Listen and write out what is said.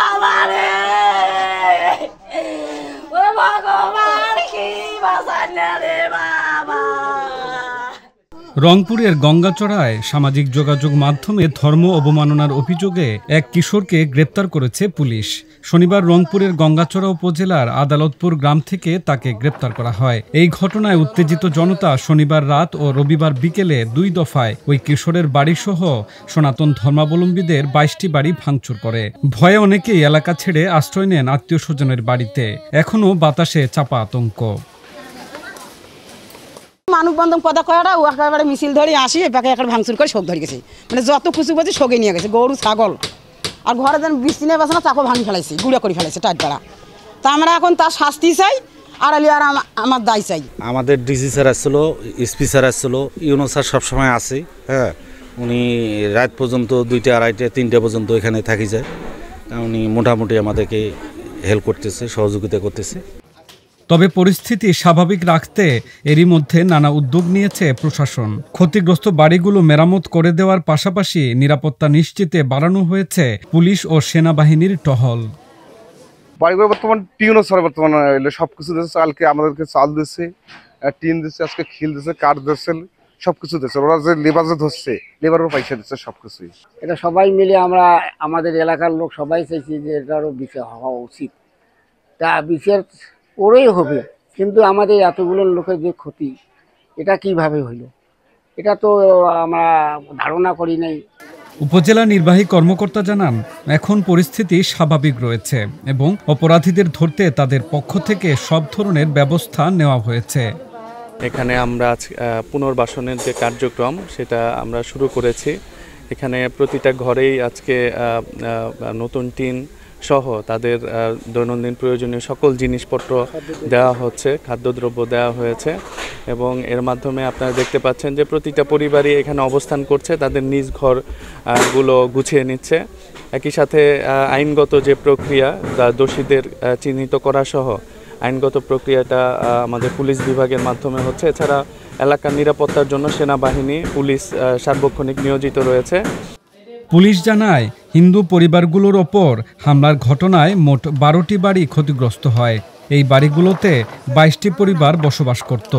আমারে ও ভগবান কি বাঁচালে রে বাবা। রংপুরের গঙ্গাচড়ায় সামাজিক যোগাযোগ মাধ্যমে ধর্ম অবমাননার অভিযোগে এক কিশোরকে গ্রেপ্তার করেছে পুলিশ। শনিবার রংপুরের গঙ্গাচড়া উপজেলার আদালতপুর গ্রাম থেকে তাকে গ্রেপ্তার করা হয়। এই ঘটনায় উত্তেজিত জনতা শনিবার রাত ও রবিবার বিকেলে 2 দফায় ওই কিশোরের বাড়িসহ সনাতন ধর্মাবলম্বীদের 22টি বাড়ি ভাঙচুর করে। ভয়ে অনেকেই এলাকা ছেড়ে আশ্রয় নেন আত্মীয় স্বজনের বাড়িতে। এখনও বাতাসে চাপা আতঙ্ক। মানববন্ধন পদা করা ও একেবারে মিছিল ধরে আসি এপাকে একটা ভাঙচুর করে শোক ধরে গেছে, মানে যত খুশি বলছে শোকে নিয়ে গেছে গরু ছাগল। আর ঘরে যেন বৃষ্টি নিয়ে বাসে না চাকো ভাঙি ফেলাইছে, গুঁড়া করে ফেলাইছে টাইট পাড়া। তা আমরা এখন তার শাস্তি চাই আর আমার দায় চাই। আমাদের ডিসি স্যার আসছিল, এসপি স্যার আসছিল, ইউনো স্যার সবসময় আসে। হ্যাঁ, উনি রাত পর্যন্ত 2টা, 2:30, 3টা পর্যন্ত এখানে থাকি যায়। উনি মোটামুটি আমাদেরকে হেল্প করতেছে, সহযোগিতা করতেছে। তবে পরিস্থিতি স্বাভাবিক রাখতে এরই মধ্যে নানা উদ্যোগ নিয়েছে প্রশাসন। ক্ষতিগ্রস্ত বাড়িগুলো মেরামত করে দেওয়ার পাশাপাশি নিরাপত্তা নিশ্চিতে বাড়ানো হয়েছে পুলিশ ও সেনাবাহিনীর টহল। বাড়িগুলো বর্তমান টিউনো স্যার বর্তমানে সবকিছু দিচ্ছে। কালকে আমাদেরকে চাল দিচ্ছে, টিন দিচ্ছে, আজকে খিল দিচ্ছে, কাঠ দিচ্ছে, সবকিছু দিচ্ছে। ওরা যে লেবার যে ধরছে লেবারও পয়সা দিচ্ছে, সবকিছুই। এটা সবাই মিলে আমরা আমাদের এলাকার লোক সবাই চাইছি যে এটারও বিচার হওয়া উচিত। তা বিচার ওরই হবে, কিন্তু আমাদের এতগুলো লোকের যে ক্ষতি এটা কিভাবে হইল এটা তো আমরা ধারণা করি নাই। উপজেলা নির্বাহী কর্মকর্তা জানান, এখন পরিস্থিতি স্বাভাবিক রয়েছে এবং অপরাধীদের ধরতে তাদের পক্ষ থেকে সব ধরনের ব্যবস্থা নেওয়া হয়েছে। এখানে আমরা পুনর্বাসনের যে কার্যক্রম সেটা আমরা শুরু করেছি। এখানে প্রতিটা ঘরেই আজকে নতুন টিন সহ তাদের দৈনন্দিন প্রয়োজনীয় সকল জিনিসপত্র দেওয়া হচ্ছে, খাদ্যদ্রব্য দেওয়া হয়েছে এবং এর মাধ্যমে আপনারা দেখতে পাচ্ছেন যে প্রতিটা পরিবারই এখানে অবস্থান করছে, তাদের নিজ ঘরগুলো গুছিয়ে নিচ্ছে। একই সাথে আইনগত যে প্রক্রিয়া, দোষীদের চিহ্নিত করা সহ আইনগত প্রক্রিয়াটা আমাদের পুলিশ বিভাগের মাধ্যমে হচ্ছে। এছাড়া এলাকার নিরাপত্তার জন্য সেনাবাহিনী, পুলিশ সার্বক্ষণিক নিয়োজিত রয়েছে। পুলিশ জানায়, হিন্দু পরিবারগুলোর ওপর হামলার ঘটনায় মোট 12টি বাড়ি ক্ষতিগ্রস্ত হয়। এই বাড়িগুলোতে 22টি পরিবার বসবাস করত।